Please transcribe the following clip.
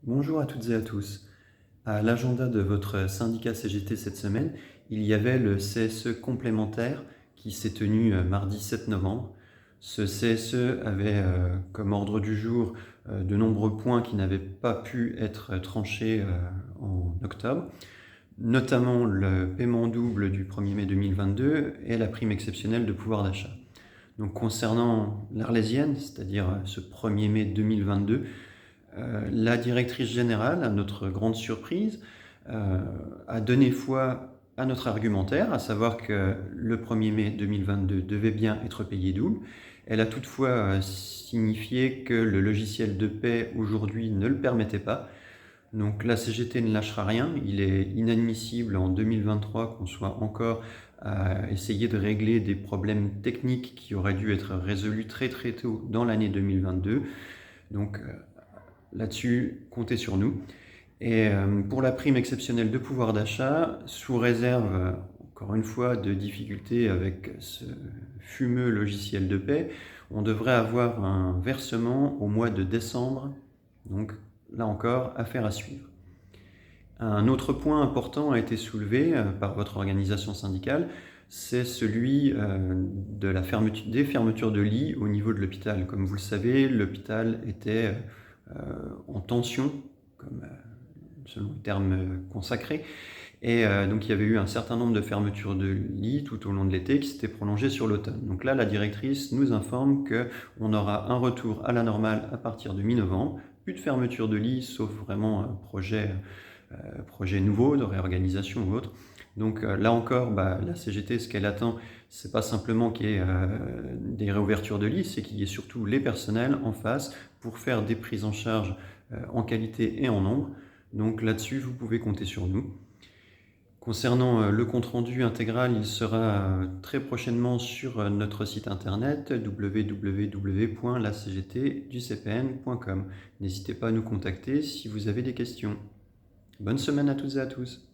Bonjour à toutes et à tous. À l'agenda de votre syndicat CGT cette semaine, il y avait le CSE complémentaire qui s'est tenu mardi 7 novembre. Ce CSE avait comme ordre du jour de nombreux points qui n'avaient pas pu être tranchés en octobre, notamment le paiement double du 1er mai 2022 et la prime exceptionnelle de pouvoir d'achat. Donc concernant l'Arlésienne, c'est-à-dire ce 1er mai 2022, la directrice générale, à notre grande surprise, a donné foi à notre argumentaire, à savoir que le 1er mai 2022 devait bien être payé double. Elle a toutefois signifié que le logiciel de paie aujourd'hui ne le permettait pas. Donc la CGT ne lâchera rien. Il est inadmissible en 2023 qu'on soit encore à essayer de régler des problèmes techniques qui auraient dû être résolus très très tôt dans l'année 2022. Donc là-dessus, comptez sur nous. Et pour la prime exceptionnelle de pouvoir d'achat, sous réserve, encore une fois, de difficultés avec ce fumeux logiciel de paie, on devrait avoir un versement au mois de décembre. Donc là encore, affaire à suivre. Un autre point important a été soulevé par votre organisation syndicale, c'est celui des fermetures de lits au niveau de l'hôpital. Comme vous le savez, l'hôpital était en tension, comme selon le terme consacré, et donc il y avait eu un certain nombre de fermetures de lits tout au long de l'été qui s'étaient prolongées sur l'automne. Donc là, la directrice nous informe qu'on aura un retour à la normale à partir de mi-novembre, plus de fermeture de lits, sauf vraiment un projet nouveau de réorganisation ou autre. Donc là encore, la CGT, ce qu'elle attend, c'est pas simplement qu'il y ait des réouvertures de lits, c'est qu'il y ait surtout les personnels en face pour faire des prises en charge en qualité et en nombre. Donc là-dessus, vous pouvez compter sur nous. Concernant le compte-rendu intégral, il sera très prochainement sur notre site internet www.lacgtducpn.com. N'hésitez pas à nous contacter si vous avez des questions. Bonne semaine à toutes et à tous.